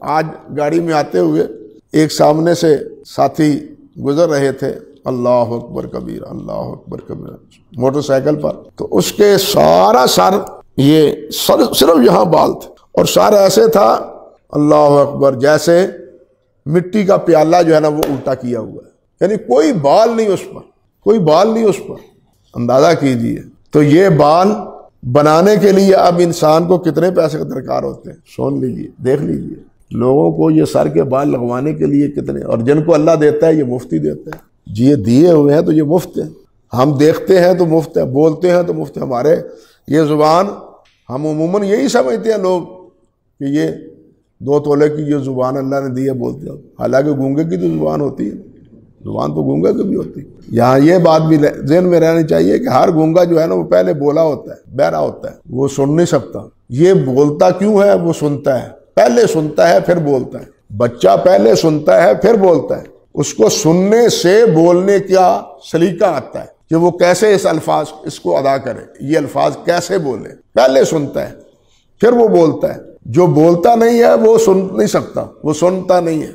آج گاڑی میں آتے ہوئے ایک سامنے سے ساتھی گزر رہے تھے، اللہ اکبر کبیر، اللہ اکبر کبیر، موٹر سائیکل پر، تو اس کے سارا سر، یہ صرف یہاں بال تھے، اور سر ایسے تھا اللہ اکبر جیسے مٹی کا پیالہ جو ہے نا وہ الٹا کیا ہوا ہے، یعنی کوئی بال نہیں اس پر، کوئی بال نہیں اس پر، اندازہ کیجئے۔ تو یہ بال بنانے کے لیے اب انسان کو کتنے پیسے کا درکار ہوتے ہیں، سن لیجئے، دیکھ لیجئے، لوگوں کو یہ سر کے بال لگوانے کے لیے کتنے، اور جن کو اللہ دیتا ہے یہ مفت ہی دیتا ہے، جی یہ دیے ہوئے ہیں تو یہ مفت ہے، ہم دیکھتے ہیں تو مفت ہے، بولتے ہیں تو مفت ہے۔ ہمارے یہ زبان، ہم عموماً یہی سمجھتے ہیں لوگ کہ یہ 2 تولے کی یہ زبان اللہ نے دی ہے، بولتے ہیں، حالانکہ گونگے کی تو زبان ہوتی ہے، زبان تو گونگا کی بھی ہوتی ہے۔ یہاں یہ بات بھی ذہن میں رہنی چاہیے کہ ہر گونگا جو ہے نا وہ پہلے بولا ہوتا ہے، بہرا ہوتا ہے، وہ سن نہیں سکتا۔ یہ بولتا کیوں ہے؟ وہ سنتا ہے، پہلے سنتا ہے پھر بولتا ہے۔ بچہ پہلے سنتا ہے پھر بولتا ہے، اس کو سننے سے بولنے کا سلیقہ آتا ہے کہ وہ کیسے اس کو ادا کرے، یہ الفاظ کیسے بولے، پہلے سنتا ہے پھر وہ بولتا ہے۔ جو بولتا نہیں ہے وہ سن نہیں سکتا، وہ سنتا نہیں ہے۔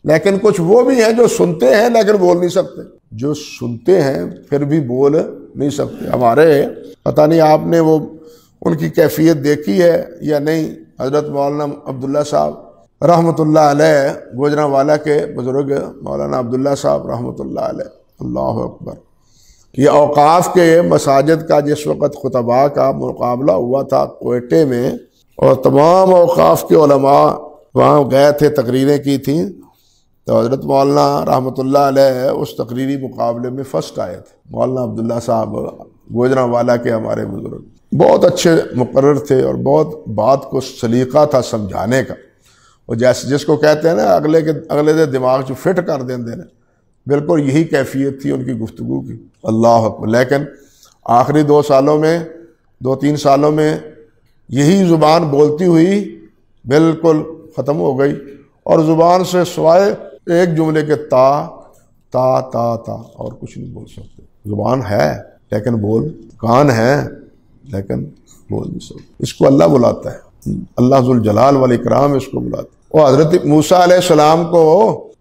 لیکن کچھ وہ بھی ہیں جو سنتے ہیں لیکن بول نہیں سکتے، جو سنتے ہیں پھر بھی بول نہیں سکتے۔ ہمارے پتہ نہیں آپ نے وہ ان کی کیفیت دیکھی ہے یا نہیں، حضرت مولانا عبداللہ صاحب رحمۃ اللہ علیہ، گوجرانوالا کے بزرگ مولانا عبداللہ صاحب رحمۃ اللہ علیہ، اللہ اکبر، یہ اوقاف کے مساجد کا جس وقت خطباء کا مقابلہ ہوا تھا کوئٹے میں، اور تمام اوقاف کے علماء وہاں گئے تھے، تقریریں کی تھیں، تو حضرت مولانا رحمۃ اللہ علیہ اس تقریری مقابلے میں فرسٹ آئے تھے۔ مولانا عبداللہ صاحب گوجرانوالا کے ہمارے بزرگ بہت اچھے مقرر تھے، اور بہت بات کو سلیقہ تھا سمجھانے کا، اور جس کو کہتے ہیں نا اگلے دے دماغ جو فٹ کر دیں دینا، بالکل یہی کیفیت تھی ان کی گفتگو کی، اللہ اکبر۔ لیکن آخری 2-3 سالوں میں یہی زبان بولتی ہوئی بالکل ختم ہو گئی، اور زبان سے سوائے ایک جملے کے تا اور کچھ نہیں بول سکتے۔ زبان ہے لیکن کان ہے لیکن بول نہیں سکتے۔ اس کو اللہ بلاتا ہے، اللہ ذوالجلال والاکرام اس کو بلاتا ہے۔ اور حضرت موسیٰ علیہ السلام کو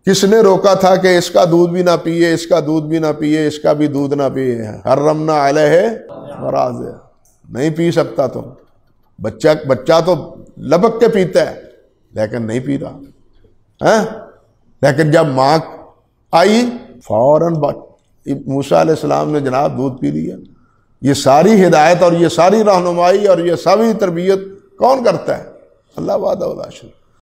کس نے روکا تھا کہ اس کا دودھ بھی نہ پیے، اس کا دودھ بھی نہ پیے، اس کا بھی دودھ نہ پیے؟ حرمنا علیہ مراضع، نہیں پی سکتا تو بچہ تو لبک کے پیتا ہے لیکن نہیں پی رہا، لیکن جب ماں آئی فوراً موسیٰ علیہ السلام نے جناب دودھ پی لیا۔ یہ ساری ہدایت اور یہ ساری رہنمائی اور یہ ساری تربیت کون کرتا ہے؟ اللہ وحدہ لا شریک۔